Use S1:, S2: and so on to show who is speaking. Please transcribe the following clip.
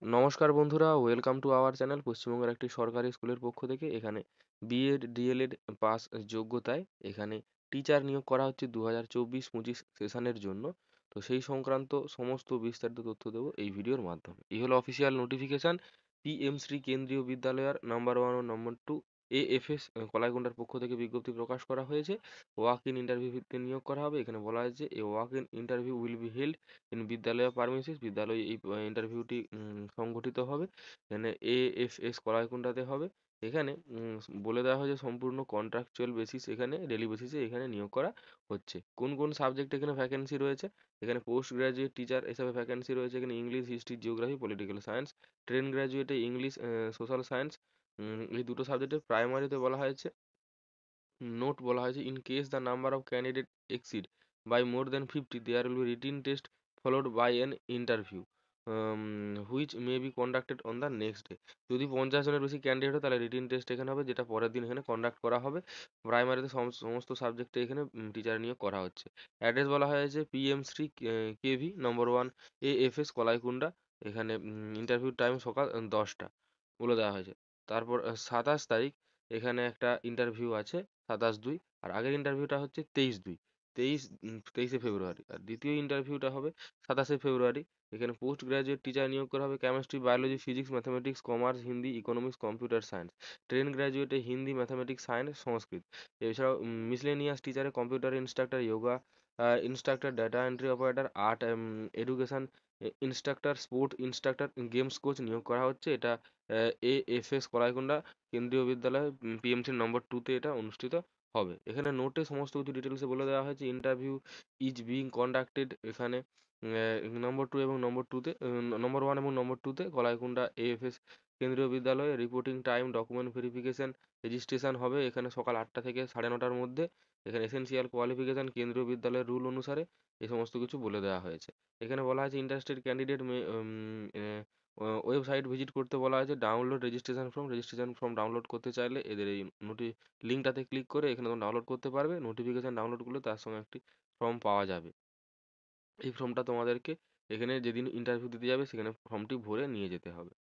S1: নমস্কার বন্ধুরা, welcome to our channel. পশ্চিমবঙ্গের একটি সরকারি স্কুলের পক্ষ থেকে এখানে বিএড ডিএলএড পাস যোগ্যতায় এখানে টিচার নিয়োগ করা হচ্ছে 2024-25 সেশনের জন্য। তো সেই সংক্রান্ত সমস্ত বিস্তারিত তথ্য দেবো এই ভিডিওর মাধ্যমে। এই হলো অফিসিয়াল নোটিফিকেশন। পিএম শ্রী কেন্দ্রীয় বিদ্যালয়ের নাম্বার 1 ও নাম্বার 2 এএফএস কলাইকুণ্ডার পক্ষ থেকে বিজ্ঞপ্তি প্রকাশ করা হয়েছে। ওয়াক ইন ইন্টারভিউ ভিত্তিতে নিয়োগ করা হবে। এখানে বলা হয়েছে a walk in interview will be held বিদ্যালয় পারমিসিস বিদ্যালয়ে এই ইন্টারভিউটি সংগঠিত হবে। এখানে এএফএস কলাইকুণ্ডাতে হবে। এখানে বলে দেওয়া হয়েছে সম্পূর্ণ কন্ট্রাকচুয়াল বেসিস, এখানে ডেলি বেসিসে এখানে নিয়োগ করা হচ্ছে। কোন কোন সাবজেক্টে এখানে ভ্যাকেন্সি রয়েছে? এখানে পোস্ট গ্রাজুয়েট টিচার হিসাবে ভ্যাকেন্সি রয়েছে। এখানে English, history, geography, political science. Train গ্রাজুয়েটে ইংলিশ, সোশ্যাল সায়েন্স। এই দুটো সাবজেক্টে প্রাইমারিতে বলা হয়েছে নোট বলা হয়েছে in case the number of candidate exceed by more than 50 there will be written test followed by an interview which may be conducted on the next day. যদি 50 জনের বেশি ক্যান্ডিডেট হয় তাহলে রিটিন টেস্ট এখানে হবে, যেটা পরের দিন এখানে কন্ডাক্ট করা হবে। প্রাইমারিতে সমস্ত সাবজেক্টে এখানে টিচার নিয়োগ করা হচ্ছে। অ্যাড্রেস বলা হয়েছে পিএম শ্রী কেভি নম্বর 1 এএফএস কলাইকুণ্ডা। এখানে ইন্টারভিউ টাইম সকাল 10টা বলে দেওয়া হয়েছে। তারপর 27 তারিখ এখানে একটা ইন্টারভিউ আছে, 27/2। আর আগের ইন্টারভিউটা হচ্ছে 23/2, 23শে ফেব্রুয়ারি। আর দ্বিতীয় ইন্টারভিউটা হবে 27শে ফেব্রুয়ারি। এখানে পোস্ট গ্রাজুয়েট টিচার নিয়োগ করা হবে chemistry, biology, physics, mathematics, commerce, Hindi, economics, computer science. Train গ্রাজুয়েটে হিন্দি, ম্যাথামেটিক্স, সায়েন্স, সংস্কৃত। এছাড়াও মিসলেনিয়াস টিচারে computer instructor, yoga instructor, data entry operator, art education instructor, sport instructor, games coach নিয়োগ করা হচ্ছে। এটা এএফএস কলাইকুণ্ডা কেন্দ্রীয় বিদ্যালয় পিএমসি নম্বর 2তে এটা অনুষ্ঠিত হবে। এখানে নোটে সমস্ত কিছু ডিটেলসে বলে দেওয়া হয়েছে। ইন্টারভিউ ইজ বিং কন্ডাক্টেড এখানে নম্বর 2 এবং নম্বর 2তে, নম্বর 1 এবং নম্বর 2তে কলাইকুণ্ডা এএফএস কেন্দ্রীয় বিদ্যালয়ে। Reporting time, document verification, registration হবে এখানে সকাল 8টা থেকে 9:30টার মধ্যে। এখানে এসেনশিয়াল কোয়ালিফিকেশন কেন্দ্রীয় বিদ্যালয়ের রুল অনুসারে এই সমস্ত কিছু বলে দেওয়া হয়েছে। এখানে বলা হয়েছে ইন্টারেস্টেড ক্যান্ডিডেট ওয়েবসাইট ভিজিট করতে বলা হয়েছে। ডাউনলোড রেজিস্ট্রেশন ফর্ম ডাউনলোড করতে চাইলে এদের এই লিঙ্কটাতে ক্লিক করে এখানে তোমরা ডাউনলোড করতে পারবে। নোটিফিকেশন ডাউনলোড করলে তার সঙ্গে একটি ফর্ম পাওয়া যাবে। এই ফর্মটা তোমাদেরকে এখানে যেদিন ইন্টারভিউ দিতে যাবে সেখানে ফর্মটি ভরে নিয়ে যেতে হবে।